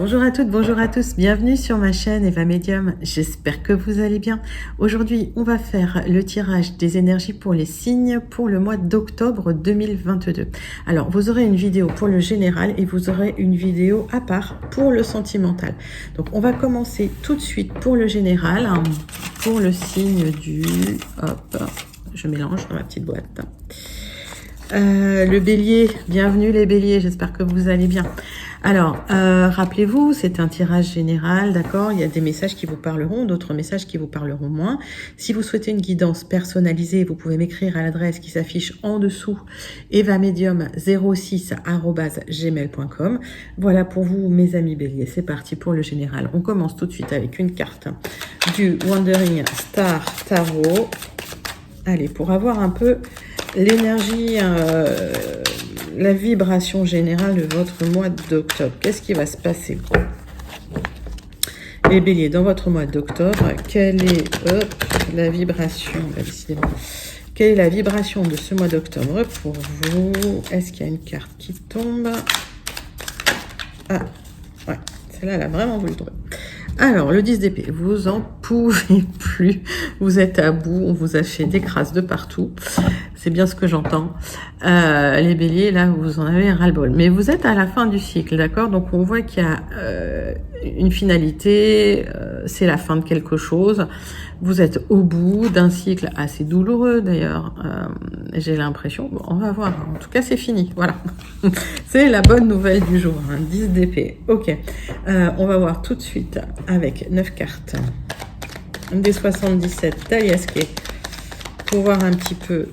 Bonjour à toutes, bonjour à tous, bienvenue sur ma chaîne Eva Medium, j'espère que vous allez bien. Aujourd'hui, on va faire le tirage des énergies pour les signes pour le mois d'octobre 2022. Alors, vous aurez une vidéo pour le général et vous aurez une vidéo à part pour le sentimental. Donc, on va commencer tout de suite pour le général, hein, pour le signe du... Hop, je mélange dans ma petite boîte. Le bélier, bienvenue les béliers, j'espère que vous allez bien. Alors, rappelez-vous, c'est un tirage général, d'accord? Il y a des messages qui vous parleront, d'autres messages qui vous parleront moins. Si vous souhaitez une guidance personnalisée, vous pouvez m'écrire à l'adresse qui s'affiche en dessous, evamedium06@gmail.com. Voilà pour vous, mes amis béliers. C'est parti pour le général. On commence tout de suite avec une carte du Wandering Star Tarot. Allez, pour avoir un peu l'énergie, la vibration générale de votre mois d'octobre. Qu'est-ce qui va se passer? Les béliers, dans votre mois d'octobre, quelle est la vibration? Quelle est la vibration de ce mois d'octobre pour vous? Est-ce qu'il y a une carte qui tombe? Ah, ouais, celle-là, elle a vraiment voulu tomber. Alors, le 10 d'épée, vous en pouvez plus, vous êtes à bout, on vous a fait des crasses de partout, c'est bien ce que j'entends. Les béliers, là, vous en avez ras-le-bol, mais vous êtes à la fin du cycle, d'accord? Donc, on voit qu'il y a une finalité, c'est la fin de quelque chose, vous êtes au bout d'un cycle assez douloureux, d'ailleurs, j'ai l'impression, bon, on va voir, en tout cas, c'est fini, voilà. C'est la bonne nouvelle du jour, hein, 10 d'épée, ok. On va voir tout de suite avec 9 cartes des 77 d'Aliasqué pour voir un petit peu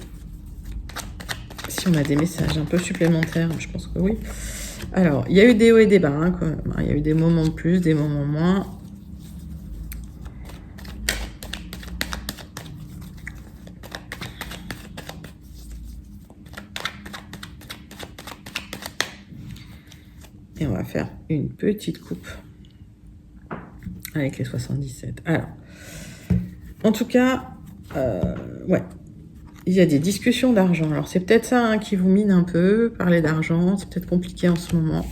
si on a des messages un peu supplémentaires. Je pense que oui. Alors, il y a eu des hauts et des bas, hein, quand même. Il y a eu des moments de plus, des moments moins. Et on va faire une petite coupe avec les 77. Alors, en tout cas, ouais, il y a des discussions d'argent. Alors, c'est peut-être ça hein, qui vous mine un peu, parler d'argent. C'est peut-être compliqué en ce moment.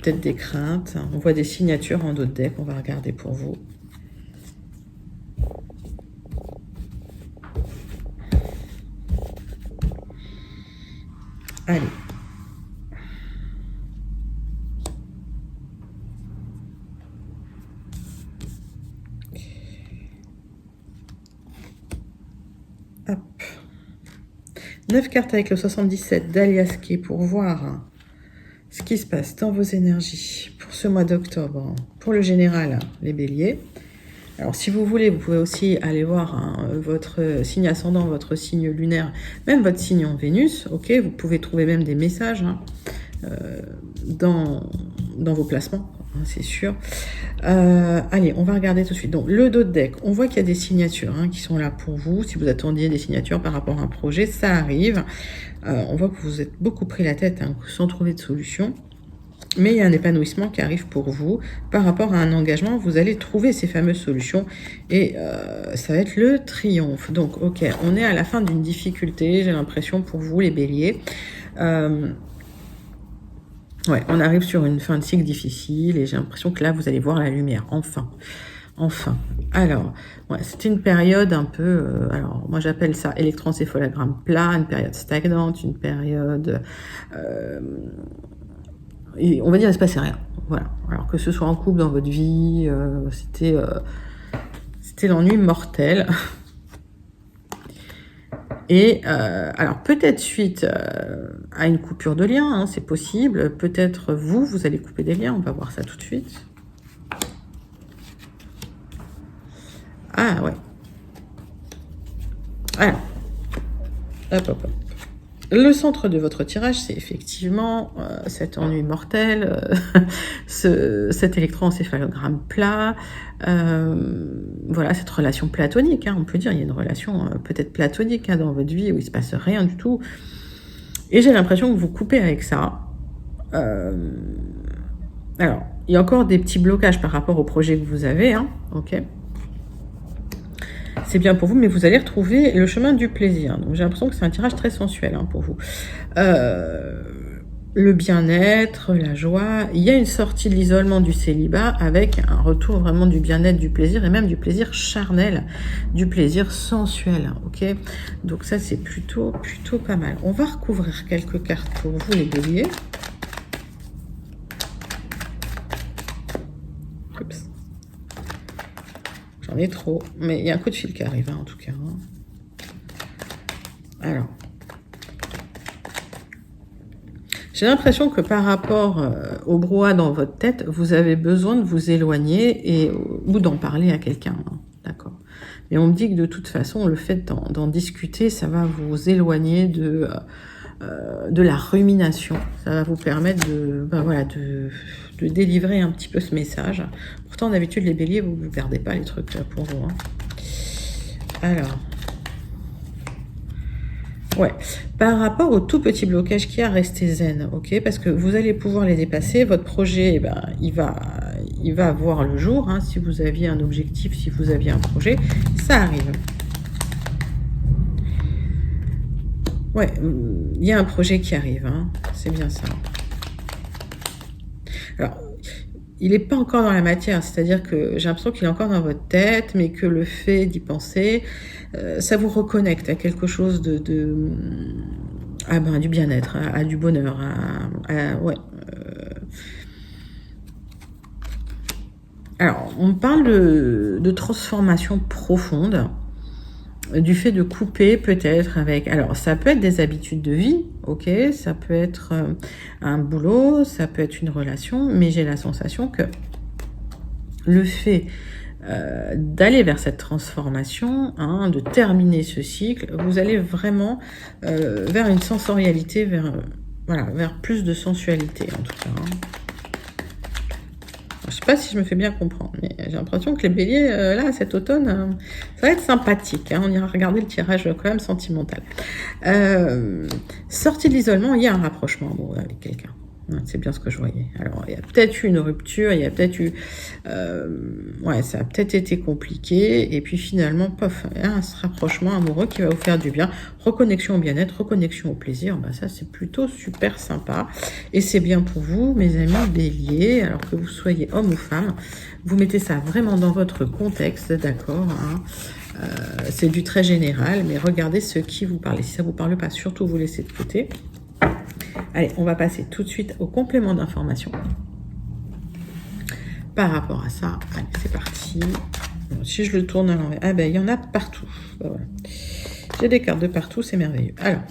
Peut-être des craintes. On voit des signatures en dos de deck. On va regarder pour vous. Allez. Hop. 9 cartes avec le 77 d'Aliasqué pour voir ce qui se passe dans vos énergies pour ce mois d'octobre. Pour le général, les béliers. Alors, si vous voulez, vous pouvez aussi aller voir hein, votre signe ascendant, votre signe lunaire, même votre signe en Vénus. Ok, vous pouvez trouver même des messages hein, dans vos placements. C'est sûr. Allez, on va regarder tout de suite. Donc, le dos de deck, on voit qu'il y a des signatures hein, qui sont là pour vous. Si vous attendiez des signatures par rapport à un projet, ça arrive. On voit que vous êtes beaucoup pris la tête hein, sans trouver de solution. Mais il y a un épanouissement qui arrive pour vous. Par rapport à un engagement, vous allez trouver ces fameuses solutions. Et ça va être le triomphe. Donc, ok, on est à la fin d'une difficulté, j'ai l'impression, pour vous, les béliers. Ouais, on arrive sur une fin de cycle difficile et j'ai l'impression que là, vous allez voir la lumière, enfin. Enfin. Alors, ouais, c'était une période un peu... alors, moi, j'appelle ça électroencéphalogramme plat, une période stagnante, une période... et on va dire, il ne se passait rien. Voilà. Alors que ce soit en couple, dans votre vie, c'était l'ennui mortel. Et alors peut-être suite à une coupure de lien, hein, c'est possible. Peut-être vous allez couper des liens. On va voir ça tout de suite. Ah ouais. Alors, hop, hop, hop. Le centre de votre tirage, c'est effectivement cet ennui mortel, cet électroencéphalogramme plat, voilà, cette relation platonique, hein, on peut dire, il y a une relation peut-être platonique hein, dans votre vie où il ne se passe rien du tout. Et j'ai l'impression que vous coupez avec ça. Alors, il y a encore des petits blocages par rapport au projet que vous avez, hein, ok. C'est bien pour vous, mais vous allez retrouver le chemin du plaisir. Donc j'ai l'impression que c'est un tirage très sensuel hein, pour vous. le bien-être, la joie. Il y a une sortie de l'isolement du célibat avec un retour vraiment du bien-être, du plaisir et même du plaisir charnel, du plaisir sensuel. Ok, donc ça c'est plutôt pas mal. On va recouvrir quelques cartes pour vous les béliers. Oups. J'en ai trop, mais il y a un coup de fil qui arrive hein, en tout cas. Hein. Alors. J'ai l'impression que par rapport au brouhaha dans votre tête, vous avez besoin de vous éloigner ou d'en parler à quelqu'un. Hein, d'accord. Mais on me dit que de toute façon, le fait d'en discuter, ça va vous éloigner de la rumination. Ça va vous permettre de délivrer un petit peu ce message. Pourtant, d'habitude, les béliers, vous ne perdez pas les trucs là, pour vous. Hein. Alors... Ouais, par rapport au tout petit blocage qu'il y a, restez zen, ok? Parce que vous allez pouvoir les dépasser. Votre projet, il va voir le jour. Hein, si vous aviez un objectif, si vous aviez un projet, ça arrive. Ouais, il y a un projet qui arrive. Hein, c'est bien ça. Alors, il n'est pas encore dans la matière, c'est-à-dire que j'ai l'impression qu'il est encore dans votre tête, mais que le fait d'y penser, ça vous reconnecte à quelque chose du bien-être, à du bonheur, ouais. Alors, on parle de transformation profonde, du fait de couper peut-être avec... Alors, ça peut être des habitudes de vie, ok, ça peut être un boulot, ça peut être une relation, mais j'ai la sensation que le fait d'aller vers cette transformation, hein, de terminer ce cycle, vous allez vraiment vers une sensorialité, vers plus de sensualité en tout cas. Hein. Je sais pas si je me fais bien comprendre, mais j'ai l'impression que les béliers, là, cet automne, ça va être sympathique. Hein, on ira regarder le tirage quand même sentimental. Sortie de l'isolement, il y a un rapprochement avec quelqu'un. C'est bien ce que je voyais. Alors, il y a peut-être eu une rupture, il y a peut-être eu... ça a peut-être été compliqué. Et puis finalement, pof, un rapprochement amoureux qui va vous faire du bien. Reconnexion au bien-être, reconnexion au plaisir. Ça, c'est plutôt super sympa. Et c'est bien pour vous, mes amis béliers. Alors que vous soyez homme ou femme, vous mettez ça vraiment dans votre contexte, d'accord, hein. C'est du très général, mais regardez ce qui vous parle. Et si ça ne vous parle pas, surtout vous laissez de côté. Allez, on va passer tout de suite au complément d'information. Par rapport à ça, allez, c'est parti. Bon, si je le tourne à l'envers, il y en a partout. Voilà. J'ai des cartes de partout, c'est merveilleux. Alors,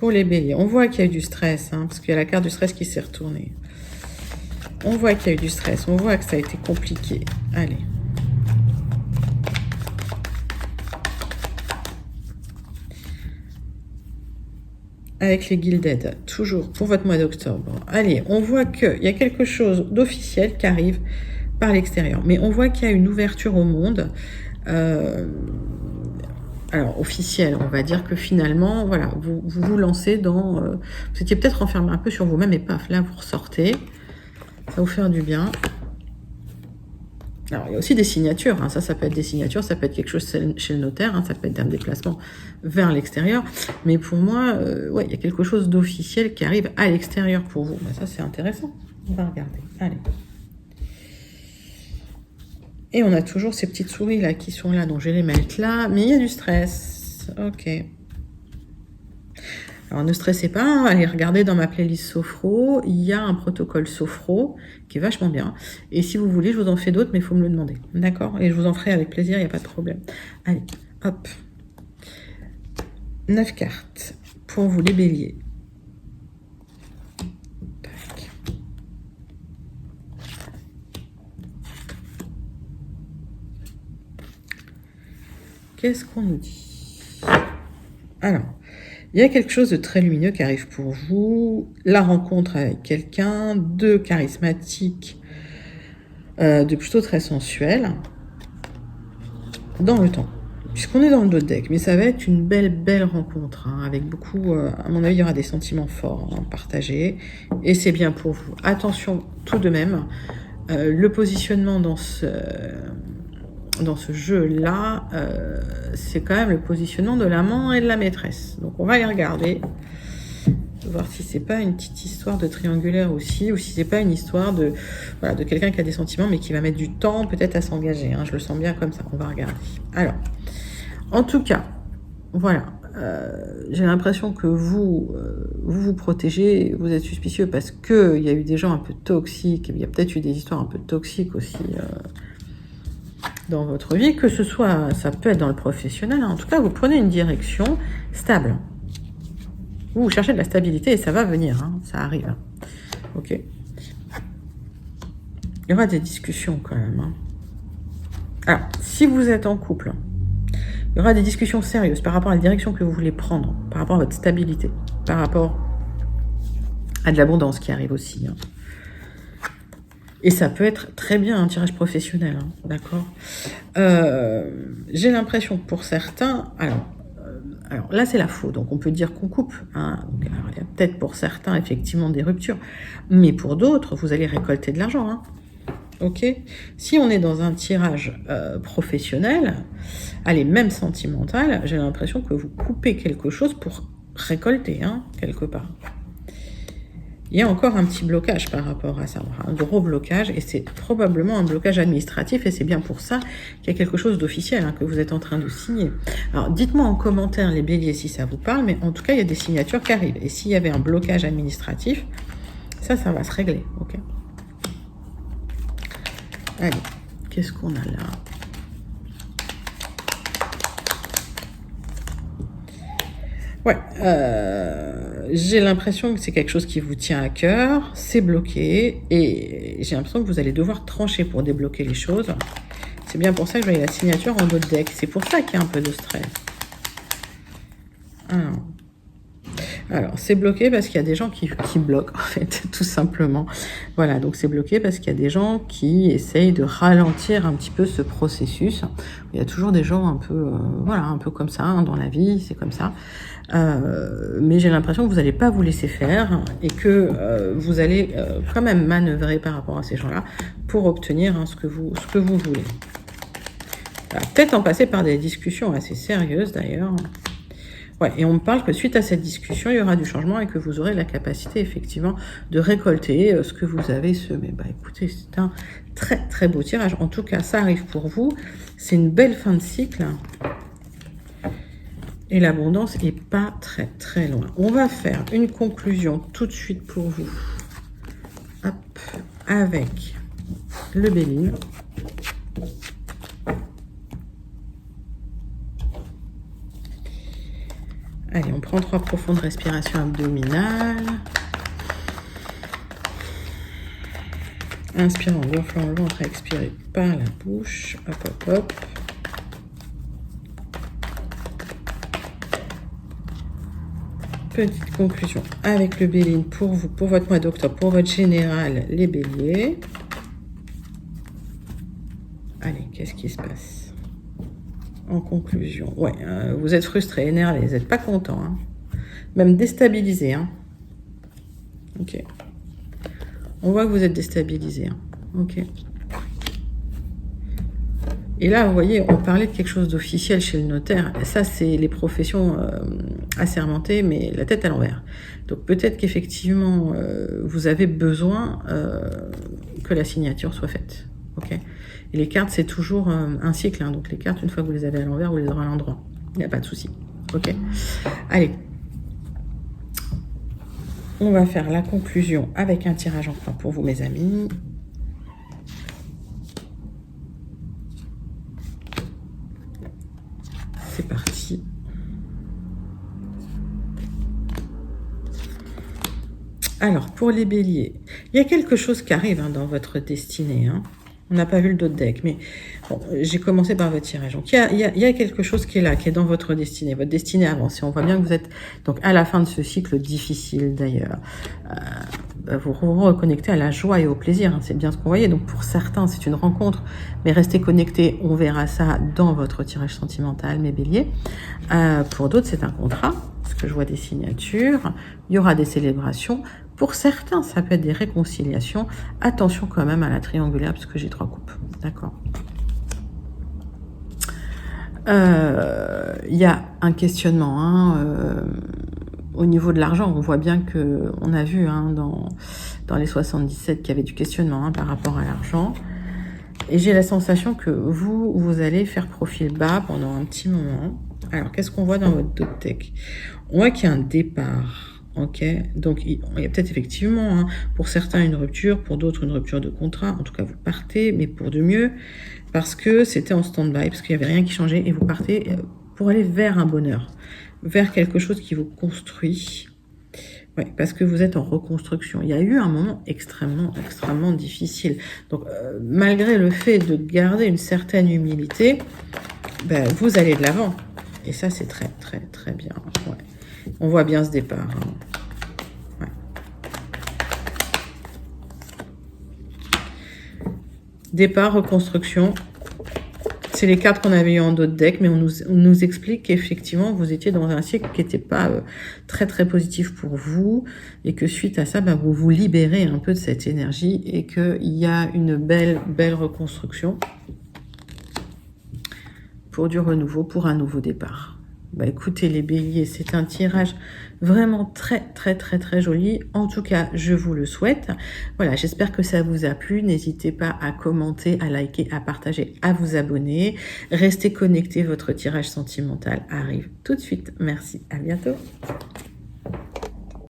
pour les béliers, on voit qu'il y a eu du stress, hein, parce qu'il y a la carte du stress qui s'est retournée. On voit qu'il y a eu du stress, on voit que ça a été compliqué. Allez. Avec les Gilded, toujours pour votre mois d'octobre. Allez, on voit qu'il y a quelque chose d'officiel qui arrive par l'extérieur. Mais on voit qu'il y a une ouverture au monde. Alors, officielle, on va dire que finalement, voilà, vous lancez dans... vous étiez peut-être enfermé un peu sur vous-même et paf, là, vous ressortez. Ça va vous faire du bien. Alors, il y a aussi des signatures, hein. Ça peut être des signatures, ça peut être quelque chose chez le notaire, hein. Ça peut être un déplacement vers l'extérieur. Mais pour moi, il y a quelque chose d'officiel qui arrive à l'extérieur pour vous. Ça, c'est intéressant. On va regarder. Allez. Et on a toujours ces petites souris là qui sont là, donc je vais les mettre là. Mais il y a du stress. Ok. Alors, ne stressez pas, hein, allez regarder dans ma playlist Sophro, il y a un protocole Sophro qui est vachement bien. Et si vous voulez, je vous en fais d'autres, mais il faut me le demander. D'accord? Et je vous en ferai avec plaisir, il n'y a pas de problème. Allez, hop. 9 cartes pour vous les béliers. Tac. Qu'est-ce qu'on nous dit? Alors... il y a quelque chose de très lumineux qui arrive pour vous. La rencontre avec quelqu'un de charismatique, de plutôt très sensuel, dans le temps. Puisqu'on est dans le dos de deck, mais ça va être une belle rencontre, hein, avec beaucoup, à mon avis, il y aura des sentiments forts, hein, partagés, et c'est bien pour vous. Attention, tout de même, le positionnement dans ce jeu-là, c'est quand même le positionnement de l'amant et de la maîtresse. Donc, on va les regarder. voir si c'est pas une petite histoire de triangulaire aussi, ou si c'est pas une histoire de, voilà, de quelqu'un qui a des sentiments, mais qui va mettre du temps peut-être à s'engager. Hein. Je le sens bien comme ça, on va regarder. Alors, en tout cas, voilà. J'ai l'impression que vous vous protégez, vous êtes suspicieux parce qu'il y a eu des gens un peu toxiques, il y a peut-être eu des histoires un peu toxiques aussi dans votre vie, que ce soit, ça peut être dans le professionnel, hein. En tout cas, vous prenez une direction stable. Vous cherchez de la stabilité et ça va venir, hein, ça arrive. Ok. Il y aura des discussions quand même. Hein. Alors, si vous êtes en couple, il y aura des discussions sérieuses par rapport à la direction que vous voulez prendre, par rapport à votre stabilité, par rapport à de l'abondance qui arrive aussi. Hein. Et ça peut être très bien un tirage professionnel, hein, d'accord. J'ai l'impression que pour certains, alors là c'est la faux, donc on peut dire qu'on coupe. Hein, donc, alors, il y a peut-être pour certains effectivement des ruptures, mais pour d'autres, vous allez récolter de l'argent. Hein. Ok. Si on est dans un tirage professionnel, allez, même sentimental, j'ai l'impression que vous coupez quelque chose pour récolter, hein, quelque part. Il y a encore un petit blocage par rapport à ça, un gros blocage, et c'est probablement un blocage administratif, et c'est bien pour ça qu'il y a quelque chose d'officiel, hein, que vous êtes en train de signer. Alors, dites-moi en commentaire, les béliers, si ça vous parle, mais en tout cas, il y a des signatures qui arrivent. Et s'il y avait un blocage administratif, ça va se régler, ok? Allez, qu'est-ce qu'on a là? Ouais, j'ai l'impression que c'est quelque chose qui vous tient à cœur, c'est bloqué, et j'ai l'impression que vous allez devoir trancher pour débloquer les choses. C'est bien pour ça que je voyais la signature en votre deck, c'est pour ça qu'il y a un peu de stress. Alors, c'est bloqué parce qu'il y a des gens qui bloquent, en fait, tout simplement. Voilà, donc c'est bloqué parce qu'il y a des gens qui essayent de ralentir un petit peu ce processus. Il y a toujours des gens un peu, voilà, un peu comme ça, hein, dans la vie, c'est comme ça. Mais j'ai l'impression que vous n'allez pas vous laisser faire et que vous allez quand même manœuvrer par rapport à ces gens-là pour obtenir hein, ce que vous voulez. Peut-être en passer par des discussions assez sérieuses, d'ailleurs. Ouais, et on me parle que suite à cette discussion, il y aura du changement et que vous aurez la capacité, effectivement, de récolter ce que vous avez semé. Bah, écoutez, c'est un très, très beau tirage. En tout cas, ça arrive pour vous. C'est une belle fin de cycle. Et l'abondance n'est pas très, très loin. On va faire une conclusion tout de suite pour vous. Hop, avec le bélier. Allez, on prend 3 profondes respirations abdominales. Inspire en gonflant le ventre, expirez par la bouche. Hop, hop, hop. Petite conclusion avec le bélier pour vous, pour votre mois d'octobre, pour votre général, les béliers. Allez, qu'est-ce qui se passe ? En conclusion, ouais, vous êtes frustré, énervé, vous n'êtes pas content, hein. Même déstabilisé. Hein. Ok. On voit que vous êtes déstabilisé. Hein. Ok. Et là, vous voyez, on parlait de quelque chose d'officiel chez le notaire. Ça, c'est les professions assermentées, mais la tête à l'envers. Donc peut-être qu'effectivement, vous avez besoin que la signature soit faite. Ok. Et les cartes, c'est toujours un cycle. Hein. Donc les cartes, une fois que vous les avez à l'envers, vous les aurez à l'endroit. Il n'y a pas de souci. Ok. Allez. On va faire la conclusion avec un tirage en croix pour vous, mes amis. C'est parti. Alors, pour les béliers, il y a quelque chose qui arrive hein, dans votre destinée. Hein. On n'a pas vu le dos de deck, mais bon, j'ai commencé par votre tirage. Donc, il y a quelque chose qui est là, qui est dans votre destinée. Votre destinée avance. Et on voit bien que vous êtes donc à la fin de ce cycle difficile, d'ailleurs. Vous vous reconnectez à la joie et au plaisir. Hein, c'est bien ce qu'on voyait. Donc, pour certains, c'est une rencontre. Mais restez connectés. On verra ça dans votre tirage sentimental, mes béliers. Pour d'autres, c'est un contrat. Parce que je vois des signatures. Il y aura des célébrations. Pour certains, ça peut être des réconciliations. Attention quand même à la triangulaire, parce que j'ai 3 coupes. D'accord. Il y a un questionnement. Hein, au niveau de l'argent, on voit bien que, on a vu hein, dans les 77 qu'il y avait du questionnement hein, par rapport à l'argent. Et j'ai la sensation que vous allez faire profil bas pendant un petit moment. Alors, qu'est-ce qu'on voit dans votre dot deck? On voit qu'il y a un départ. Ok, donc il y a peut-être effectivement, hein, pour certains une rupture, pour d'autres une rupture de contrat. En tout cas, vous partez, mais pour de mieux, parce que c'était en stand-by, parce qu'il n'y avait rien qui changeait, et vous partez pour aller vers un bonheur, vers quelque chose qui vous construit. Ouais, parce que vous êtes en reconstruction. Il y a eu un moment extrêmement difficile. Donc, malgré le fait de garder une certaine humilité, ben, vous allez de l'avant. Et ça, c'est très bien. Ouais. On voit bien ce départ. Hein. Ouais. Départ, reconstruction. C'est les cartes qu'on avait eu en d'autres decks, mais on nous explique qu'effectivement, vous étiez dans un cycle qui n'était pas très positif pour vous, et que suite à ça, ben, vous vous libérez un peu de cette énergie, et qu'il y a une belle reconstruction pour du renouveau, pour un nouveau départ. Bah écoutez les béliers, c'est un tirage vraiment très joli. En tout cas, je vous le souhaite. Voilà, j'espère que ça vous a plu. N'hésitez pas à commenter, à liker, à partager, à vous abonner. Restez connectés, votre tirage sentimental arrive tout de suite. Merci, à bientôt.